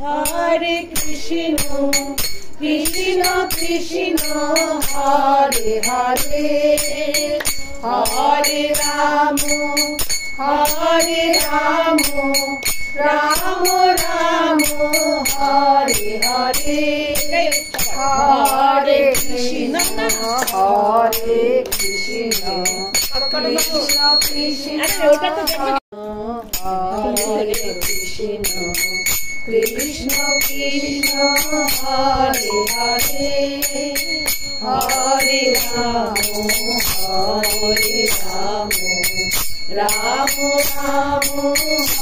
हरे कृष्ण कृष्ण कृष्ण हरे हरे हरे राम राम राम हरे हरे हरे कृष्ण कृष्ण कृष्ण हरे कृष्ण कृष्ण कृष्ण हरे हरे हरे राम राम राम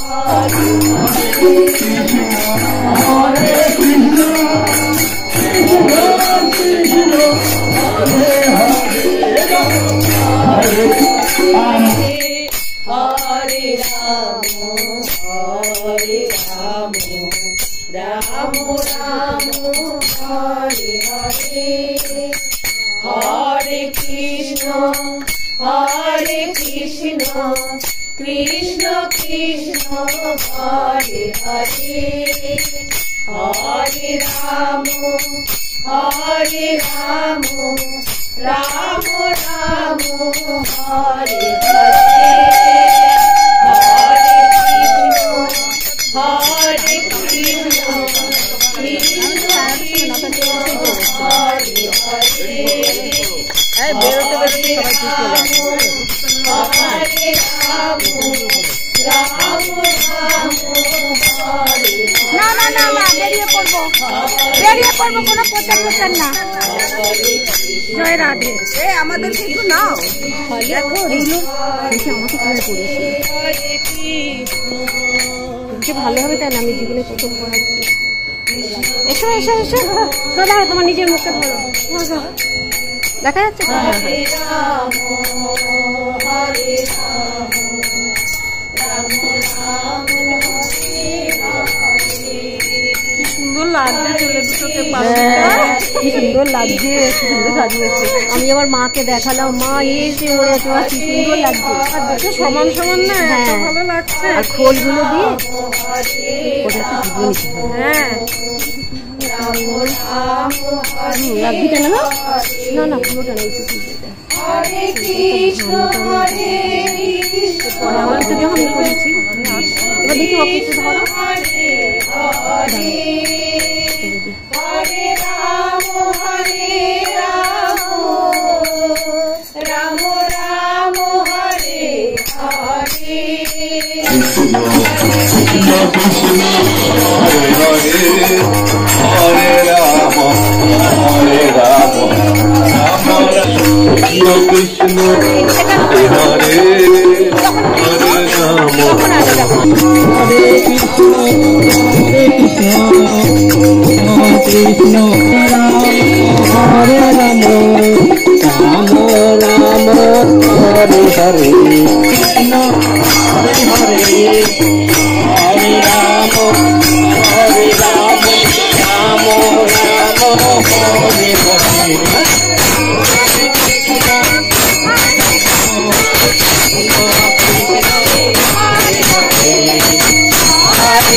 हरे हरे हरे कृष्ण हरे राम राम राम हरे हरे हरे कृष्ण कृष्ण कृष्ण हरे हरे हरे राम राम राम हरे हरे हरे कृष्ण कृष्ण कृष्ण हरे हरे हरे राम राम हरे ना ना ना ना बेरिए पड़बो কোনো প্রচার করছেন না। জয় রাধে। এ আমাদের কিছু নাও দেখো এইগুলো দেখে আমাকে কিভাবে করেছে যে ভালো হবে তাই না। আমি জীবনে প্রথম পড়াচ্ছি। এসো এসো এসো ধরো তোমার নিজের মুখে ধরো দেখা যাচ্ছে। हरे राम हरे राम राम राम কি সুন্দর লাগছে ছেলে দুটোকে, কি সুন্দর লাগছে, কি সুন্দর সাজিয়েছে। আমি আমার মাকে দেখালাম, মা এসে ওরে তোমার কি সুন্দর লাগছে, দুটো সমান সমান না, ভালো লাগছে। আর খোলগুলো দিয়ে ওটা একটু ভিজিয়ে নিতে হবে। লাগবে কেন না? না না পুরোটা নেই, একটু हरे कृष्ण हरे कृष्ण আমার তো যখন করেছি এবার দেখি অফিসে ধরো। हरे हरे हरे राम राम राम हरे हरे कृष्ण कृष्ण हरे हरे हरे राम राम कृष्ण हरे हरे हरे राम हरे कृष्ण कृष्ण हरे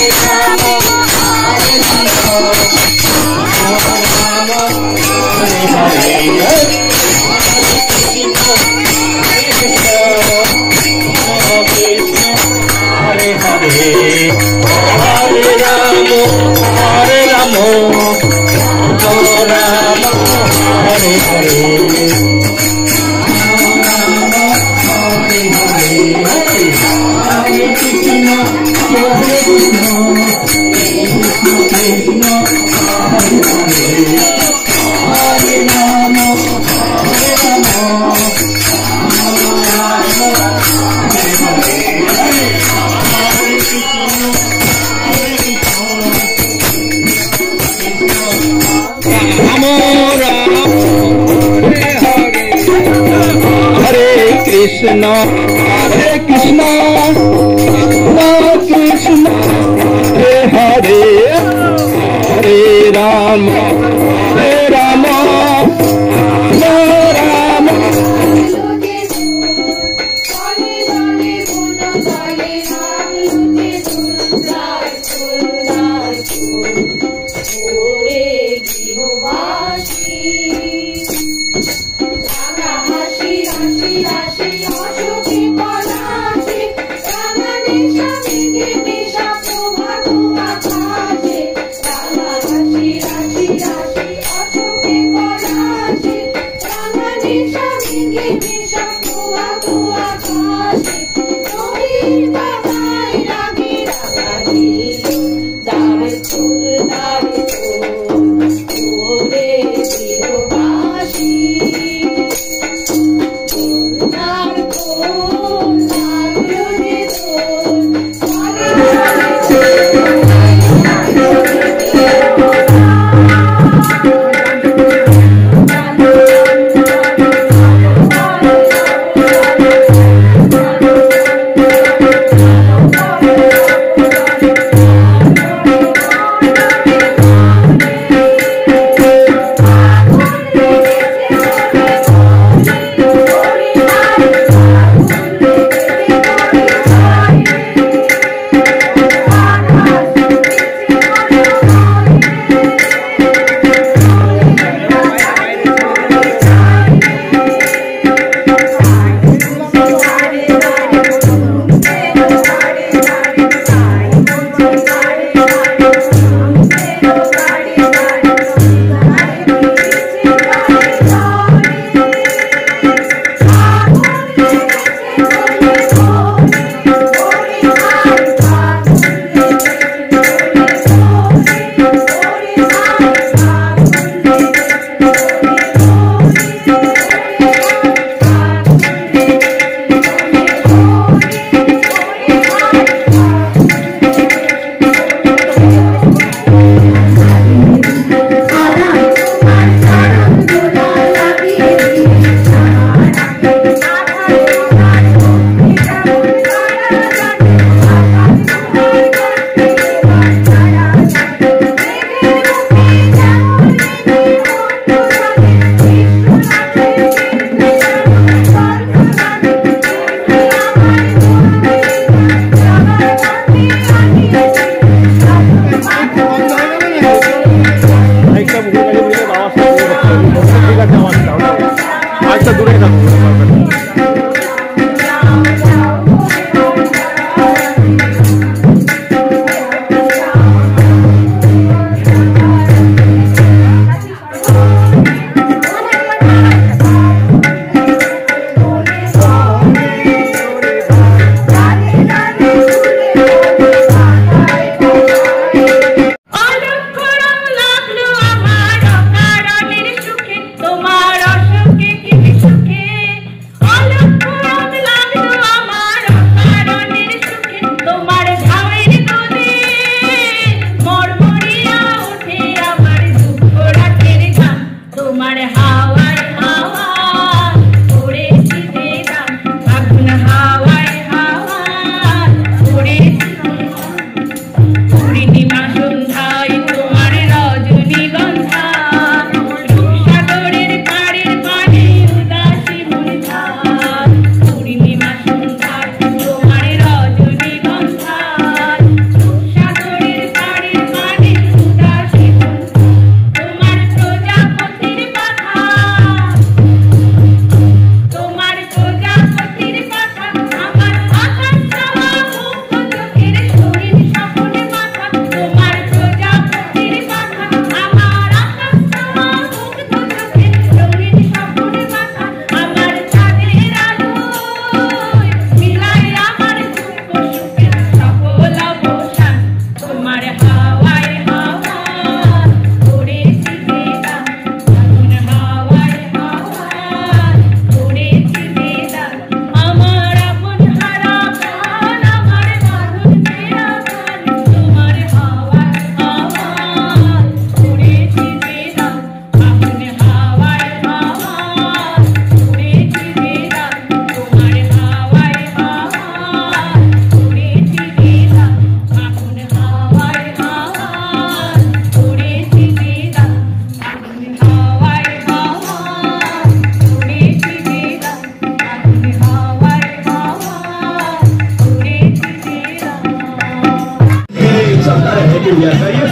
राम राम राम हरे हरे कृष्ण हरे हरे हरे राम राम राम हरे हरे कृष्ण हरे कृष्ण कृष्ण हरे हरे हरे राम राम राम हरे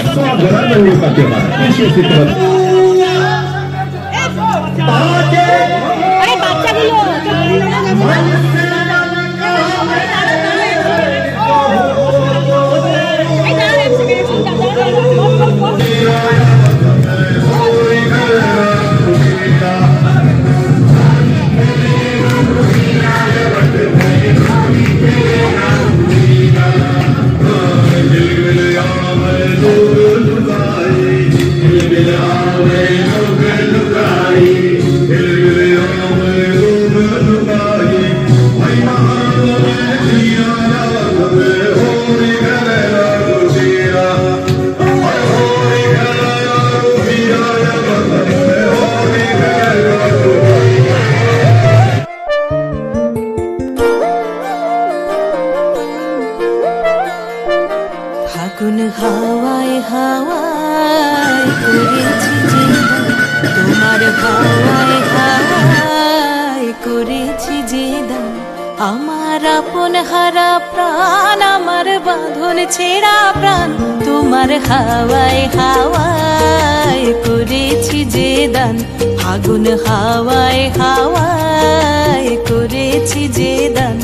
semua gelar menyukai Tuhan. Isi fitrah. ফাগুন হাওয়ায় হাওয়ায় করেছি যে তোমার হাওয়ায় হাওয়ায় করেছি যে দান আমার আপন হারা প্রাণ আমার বাঁধন ছেঁড়া প্রাণ তোমার হাওয়ায় হাওয়ায় করেছি যে দান ফাগুন হাওয়ায় হাওয়ায় করেছি যে দান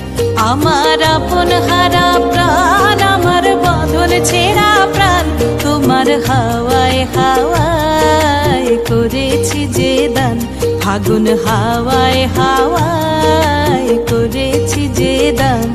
আমার আপন হারা প্রাণ আমার বাঁধন ছেঁড়া প্রাণ তোমার হাওয়ায় হাওয়ায় করেছি যে দান ফাগুন হাওয়ায় হাওয়ায় করেছি যে দান